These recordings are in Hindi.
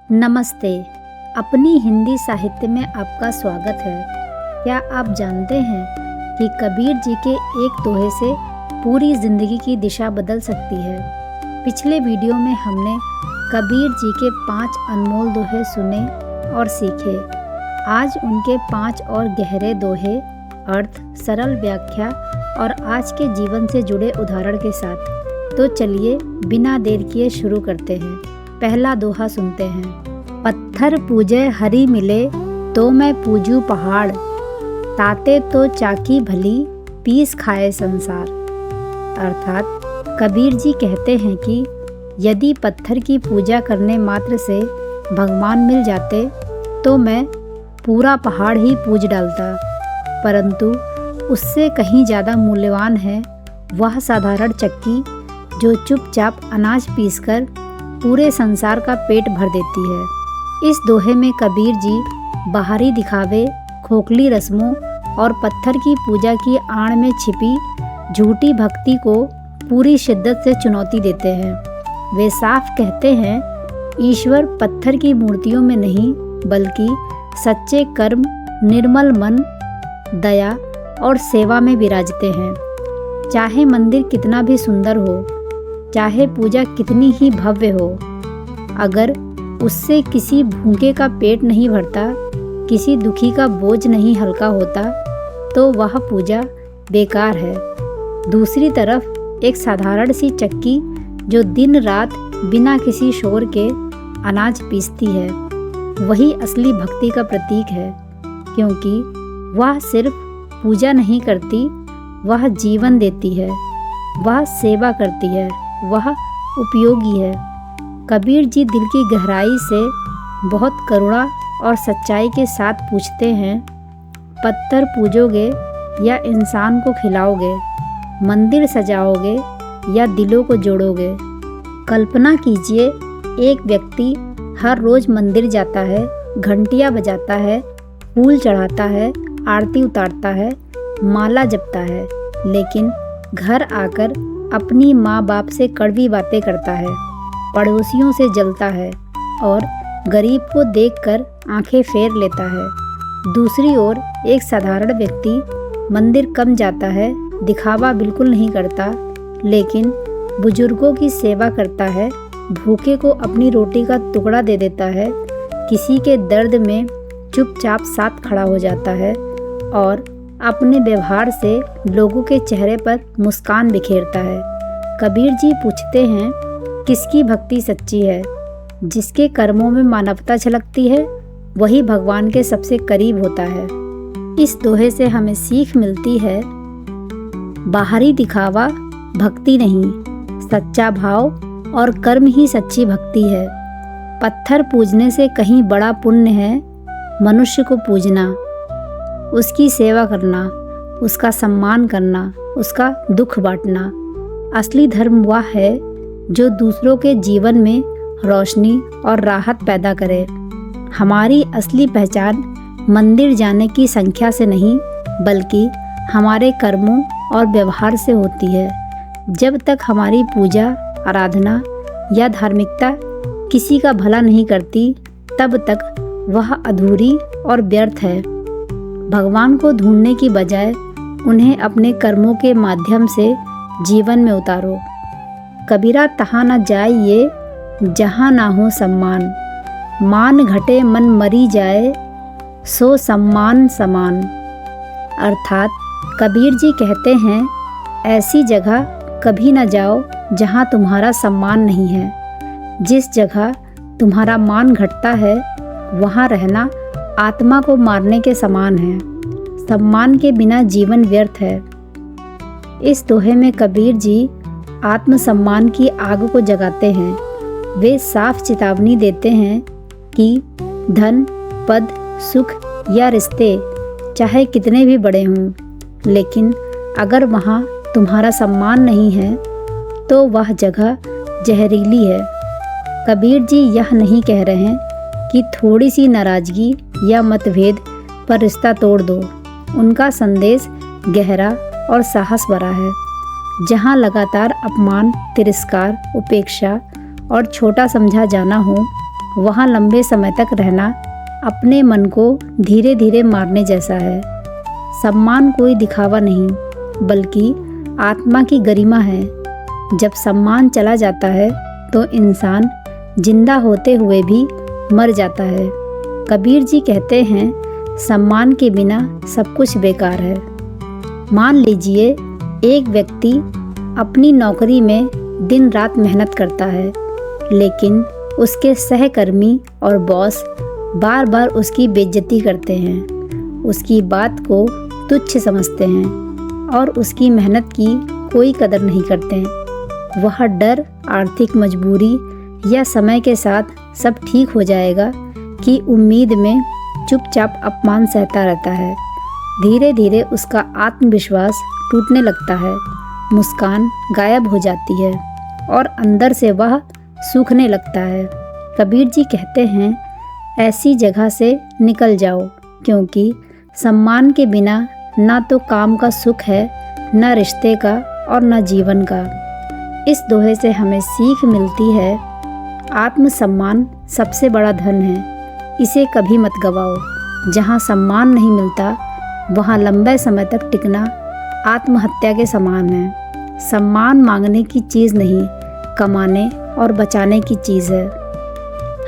नमस्ते। अपनी हिंदी साहित्य में आपका स्वागत है। क्या आप जानते हैं कि कबीर जी के एक दोहे से पूरी ज़िंदगी की दिशा बदल सकती है। पिछले वीडियो में हमने कबीर जी के 5 अनमोल दोहे सुने और सीखे। आज उनके 5 और गहरे दोहे, अर्थ, सरल व्याख्या और आज के जीवन से जुड़े उदाहरण के साथ। तो चलिए बिना देर किए शुरू करते हैं। पहला दोहा सुनते हैं। पत्थर पूजे हरि मिले तो मैं पूजू पहाड़, ताते तो चाकी भली पीस खाए संसार। अर्थात कबीर जी कहते हैं कि यदि पत्थर की पूजा करने मात्र से भगवान मिल जाते तो मैं पूरा पहाड़ ही पूज डालता, परंतु उससे कहीं ज़्यादा मूल्यवान है वह साधारण चक्की जो चुपचाप अनाज पीसकर पूरे संसार का पेट भर देती है। इस दोहे में कबीर जी बाहरी दिखावे, खोखली रस्मों और पत्थर की पूजा की आड़ में छिपी झूठी भक्ति को पूरी शिद्दत से चुनौती देते हैं। वे साफ कहते हैं, ईश्वर पत्थर की मूर्तियों में नहीं बल्कि सच्चे कर्म, निर्मल मन, दया और सेवा में विराजते हैं। चाहे मंदिर कितना भी सुंदर हो, चाहे पूजा कितनी ही भव्य हो, अगर उससे किसी भूखे का पेट नहीं भरता, किसी दुखी का बोझ नहीं हल्का होता, तो वह पूजा बेकार है। दूसरी तरफ एक साधारण सी चक्की जो दिन रात बिना किसी शोर के अनाज पीसती है, वही असली भक्ति का प्रतीक है, क्योंकि वह सिर्फ पूजा नहीं करती, वह जीवन देती है, वह सेवा करती है, वह उपयोगी है। कबीर जी दिल की गहराई से बहुत करुणा और सच्चाई के साथ पूछते हैं, पत्थर पूजोगे या इंसान को खिलाओगे, मंदिर सजाओगे या दिलों को जोड़ोगे। कल्पना कीजिए, एक व्यक्ति हर रोज़ मंदिर जाता है, घंटियाँ बजाता है, फूल चढ़ाता है, आरती उतारता है, माला जपता है, लेकिन घर आकर अपनी माँ बाप से कड़वी बातें करता है, पड़ोसियों से जलता है और गरीब को देखकर आंखें फेर लेता है। दूसरी ओर एक साधारण व्यक्ति मंदिर कम जाता है, दिखावा बिल्कुल नहीं करता, लेकिन बुजुर्गों की सेवा करता है, भूखे को अपनी रोटी का टुकड़ा दे देता है, किसी के दर्द में चुपचाप साथ खड़ा हो जाता है और अपने व्यवहार से लोगों के चेहरे पर मुस्कान बिखेरता है। कबीर जी पूछते हैं, किसकी भक्ति सच्ची है? जिसके कर्मों में मानवता झलकती है, वही भगवान के सबसे करीब होता है। इस दोहे से हमें सीख मिलती है, बाहरी दिखावा भक्ति नहीं, सच्चा भाव और कर्म ही सच्ची भक्ति है। पत्थर पूजने से कहीं बड़ा पुण्य है मनुष्य को पूजना, उसकी सेवा करना, उसका सम्मान करना, उसका दुख बांटना। असली धर्म वह है जो दूसरों के जीवन में रोशनी और राहत पैदा करे। हमारी असली पहचान मंदिर जाने की संख्या से नहीं बल्कि हमारे कर्मों और व्यवहार से होती है। जब तक हमारी पूजा, आराधना या धार्मिकता किसी का भला नहीं करती, तब तक वह अधूरी और व्यर्थ है। भगवान को ढूंढने की बजाय उन्हें अपने कर्मों के माध्यम से जीवन में उतारो। कबीरा तहाँ न जाए ये जहाँ ना हो सम्मान, मान घटे मन मरी जाए सो सम्मान समान। अर्थात कबीर जी कहते हैं, ऐसी जगह कभी न जाओ जहाँ तुम्हारा सम्मान नहीं है। जिस जगह तुम्हारा मान घटता है वहाँ रहना आत्मा को मारने के समान है। सम्मान के बिना जीवन व्यर्थ है। इस दोहे में कबीर जी आत्मसम्मान की आग को जगाते हैं। वे साफ चेतावनी देते हैं कि धन, पद, सुख या रिश्ते चाहे कितने भी बड़े हों, लेकिन अगर वहाँ तुम्हारा सम्मान नहीं है तो वह जगह जहरीली है। कबीर जी यह नहीं कह रहे हैं कि थोड़ी सी नाराज़गी या मतभेद पर रिश्ता तोड़ दो। उनका संदेश गहरा और साहस भरा है। जहाँ लगातार अपमान, तिरस्कार, उपेक्षा और छोटा समझा जाना हो, वहाँ लंबे समय तक रहना अपने मन को धीरे धीरे मारने जैसा है। सम्मान कोई दिखावा नहीं, बल्कि आत्मा की गरिमा है। जब सम्मान चला जाता है तो इंसान जिंदा होते हुए भी मर जाता है। कबीर जी कहते हैं, सम्मान के बिना सब कुछ बेकार है। मान लीजिए एक व्यक्ति अपनी नौकरी में दिन रात मेहनत करता है, लेकिन उसके सहकर्मी और बॉस बार बार उसकी बेइज्जती करते हैं, उसकी बात को तुच्छ समझते हैं और उसकी मेहनत की कोई कदर नहीं करते। वह डर, आर्थिक मजबूरी या समय के साथ सब ठीक हो जाएगा की उम्मीद में चुपचाप अपमान सहता रहता है। धीरे धीरे उसका आत्मविश्वास टूटने लगता है, मुस्कान गायब हो जाती है और अंदर से वह सूखने लगता है। कबीर जी कहते हैं, ऐसी जगह से निकल जाओ, क्योंकि सम्मान के बिना ना तो काम का सुख है, ना रिश्ते का और ना जीवन का। इस दोहे से हमें सीख मिलती है, आत्मसम्मान सबसे बड़ा धन है, इसे कभी मत गवाओ। जहाँ सम्मान नहीं मिलता वहाँ लंबे समय तक टिकना आत्महत्या के समान है। सम्मान मांगने की चीज़ नहीं, कमाने और बचाने की चीज़ है।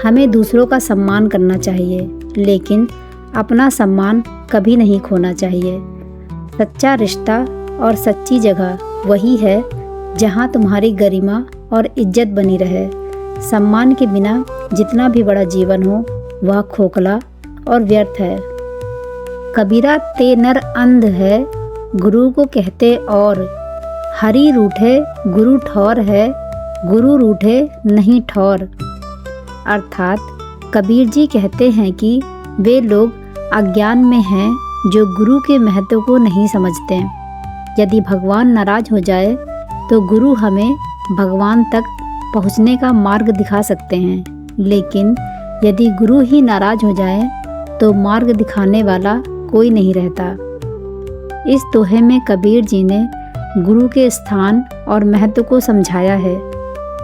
हमें दूसरों का सम्मान करना चाहिए, लेकिन अपना सम्मान कभी नहीं खोना चाहिए। सच्चा रिश्ता और सच्ची जगह वही है जहाँ तुम्हारी गरिमा और इज्जत बनी रहे। सम्मान के बिना जितना भी बड़ा जीवन हो वह खोखला और व्यर्थ है। कबीरा ते नर अंध है, गुरु को कहते और। हरि रूठे गुरु ठौर है, गुरु रूठे नहीं ठौर। अर्थात कबीर जी कहते हैं कि वे लोग अज्ञान में हैं जो गुरु के महत्व को नहीं समझते। यदि भगवान नाराज हो जाए तो गुरु हमें भगवान तक पहुंचने का मार्ग दिखा सकते हैं, लेकिन यदि गुरु ही नाराज हो जाए तो मार्ग दिखाने वाला कोई नहीं रहता। इस दोहे में कबीर जी ने गुरु के स्थान और महत्व को समझाया है।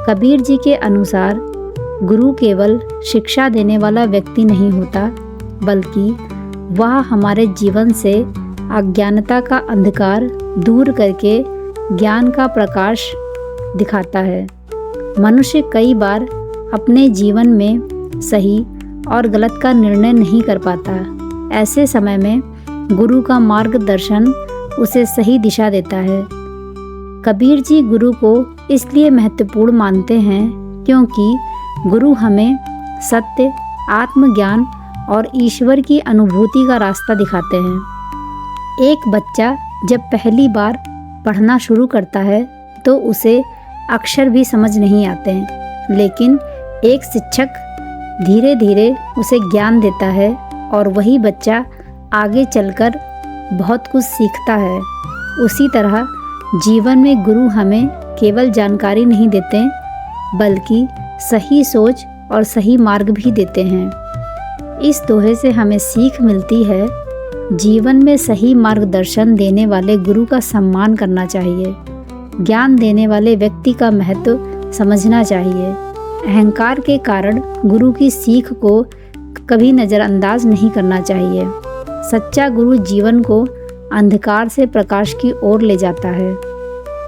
कबीर जी के अनुसार गुरु केवल शिक्षा देने वाला व्यक्ति नहीं होता, बल्कि वह हमारे जीवन से अज्ञानता का अंधकार दूर करके ज्ञान का प्रकाश दिखाता है। मनुष्य कई बार अपने जीवन में सही और गलत का निर्णय नहीं कर पाता। ऐसे समय में गुरु का मार्गदर्शन उसे सही दिशा देता है। कबीर जी गुरु को इसलिए महत्वपूर्ण मानते हैं क्योंकि गुरु हमें सत्य, आत्मज्ञान और ईश्वर की अनुभूति का रास्ता दिखाते हैं। एक बच्चा जब पहली बार पढ़ना शुरू करता है तो उसे अक्षर भी समझ नहीं आते हैं, लेकिन एक शिक्षक धीरे धीरे उसे ज्ञान देता है और वही बच्चा आगे चलकर बहुत कुछ सीखता है। उसी तरह जीवन में गुरु हमें केवल जानकारी नहीं देते, बल्कि सही सोच और सही मार्ग भी देते हैं। इस दोहे से हमें सीख मिलती है, जीवन में सही मार्गदर्शन देने वाले गुरु का सम्मान करना चाहिए। ज्ञान देने वाले व्यक्ति का महत्व समझना चाहिए। अहंकार के कारण गुरु की सीख को कभी नज़रअंदाज नहीं करना चाहिए। सच्चा गुरु जीवन को अंधकार से प्रकाश की ओर ले जाता है।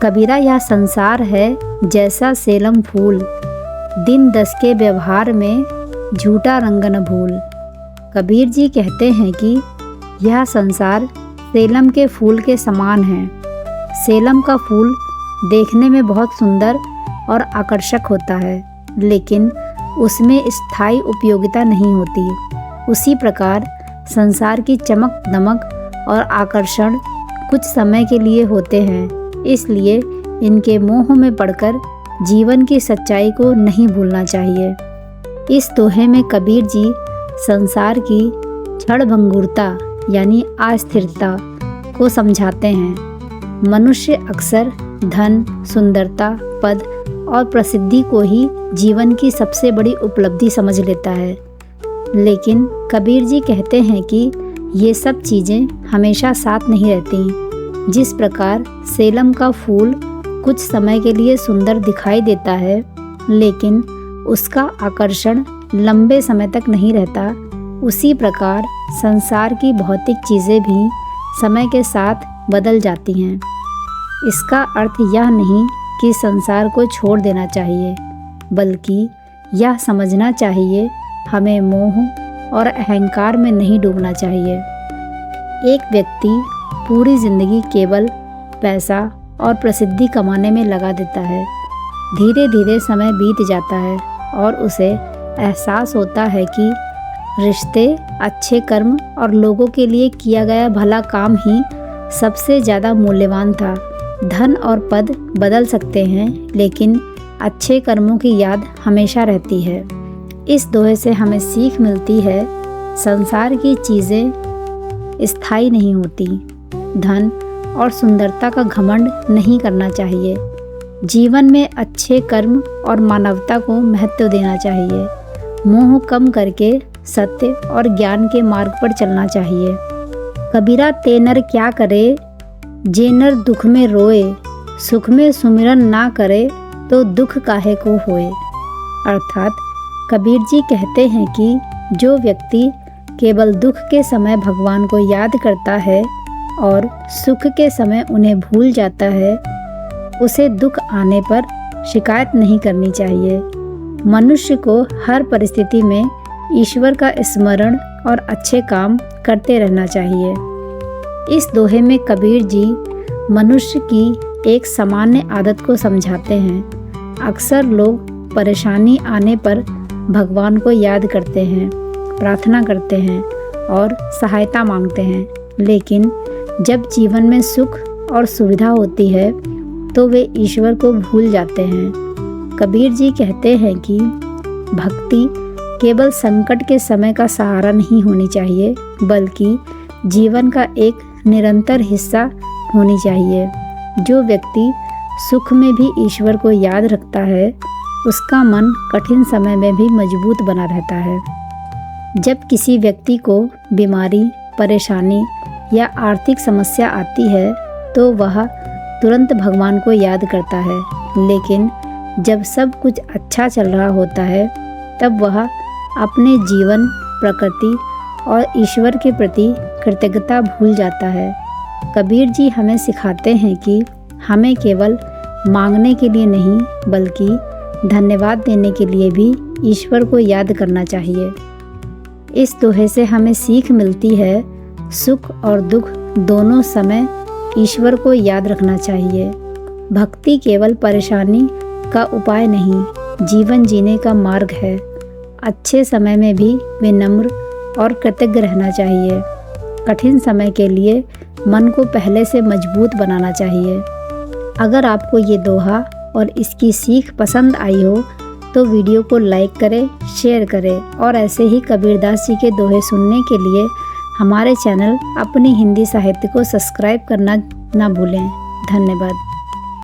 कबीरा यह संसार है जैसा सेलम फूल, दिन दस के व्यवहार में झूठा रंग न भूल। कबीर जी कहते हैं कि यह संसार सेलम के फूल के समान है। सेलम का फूल देखने में बहुत सुंदर और आकर्षक होता है, लेकिन उसमें स्थायी उपयोगिता नहीं होती। उसी प्रकार संसार की चमक दमक और आकर्षण कुछ समय के लिए होते हैं, इसलिए इनके मोह में पड़कर जीवन की सच्चाई को नहीं भूलना चाहिए। इस दोहे में कबीर जी संसार की क्षणभंगुरता यानी अस्थिरता को समझाते हैं। मनुष्य अक्सर धन, सुंदरता, पद और प्रसिद्धि को ही जीवन की सबसे बड़ी उपलब्धि समझ लेता है, लेकिन कबीर जी कहते हैं कि ये सब चीज़ें हमेशा साथ नहीं रहती। जिस प्रकार सेलम का फूल कुछ समय के लिए सुंदर दिखाई देता है, लेकिन उसका आकर्षण लंबे समय तक नहीं रहता, उसी प्रकार संसार की भौतिक चीज़ें भी समय के साथ बदल जाती हैं। इसका अर्थ यह नहीं कि संसार को छोड़ देना चाहिए, बल्कि यह समझना चाहिए हमें मोह और अहंकार में नहीं डूबना चाहिए। एक व्यक्ति पूरी ज़िंदगी केवल पैसा और प्रसिद्धि कमाने में लगा देता है। धीरे धीरे समय बीत जाता है और उसे एहसास होता है कि रिश्ते, अच्छे कर्म और लोगों के लिए किया गया भला काम ही सबसे ज़्यादा मूल्यवान था। धन और पद बदल सकते हैं, लेकिन अच्छे कर्मों की याद हमेशा रहती है। इस दोहे से हमें सीख मिलती है, संसार की चीज़ें स्थायी नहीं होती। धन और सुंदरता का घमंड नहीं करना चाहिए। जीवन में अच्छे कर्म और मानवता को महत्व देना चाहिए। मोह कम करके सत्य और ज्ञान के मार्ग पर चलना चाहिए। कबीरा ते नर क्या करे, जे नर दुख में रोए, सुख में सुमिरन ना करे तो दुख काहे को होए। अर्थात कबीर जी कहते हैं कि जो व्यक्ति केवल दुख के समय भगवान को याद करता है और सुख के समय उन्हें भूल जाता है, उसे दुख आने पर शिकायत नहीं करनी चाहिए। मनुष्य को हर परिस्थिति में ईश्वर का स्मरण और अच्छे काम करते रहना चाहिए। इस दोहे में कबीर जी मनुष्य की एक सामान्य आदत को समझाते हैं। अक्सर लोग परेशानी आने पर भगवान को याद करते हैं, प्रार्थना करते हैं और सहायता मांगते हैं, लेकिन जब जीवन में सुख और सुविधा होती है तो वे ईश्वर को भूल जाते हैं। कबीर जी कहते हैं कि भक्ति केवल संकट के समय का सहारा नहीं होनी चाहिए, बल्कि जीवन का एक निरंतर हिस्सा होनी चाहिए। जो व्यक्ति सुख में भी ईश्वर को याद रखता है, उसका मन कठिन समय में भी मजबूत बना रहता है। जब किसी व्यक्ति को बीमारी, परेशानी या आर्थिक समस्या आती है तो वह तुरंत भगवान को याद करता है, लेकिन जब सब कुछ अच्छा चल रहा होता है तब वह अपने जीवन, प्रकृति और ईश्वर के प्रति कृतज्ञता भूल जाता है। कबीर जी हमें सिखाते हैं कि हमें केवल मांगने के लिए नहीं, बल्कि धन्यवाद देने के लिए भी ईश्वर को याद करना चाहिए। इस दोहे से हमें सीख मिलती है, सुख और दुख दोनों समय ईश्वर को याद रखना चाहिए। भक्ति केवल परेशानी का उपाय नहीं, जीवन जीने का मार्ग है। अच्छे समय में भी विनम्र और कृतज्ञ रहना चाहिए। कठिन समय के लिए मन को पहले से मजबूत बनाना चाहिए। अगर आपको ये दोहा और इसकी सीख पसंद आई हो तो वीडियो को लाइक करें, शेयर करें और ऐसे ही कबीरदास जी के दोहे सुनने के लिए हमारे चैनल अपनी हिंदी साहित्य को सब्सक्राइब करना ना भूलें। धन्यवाद।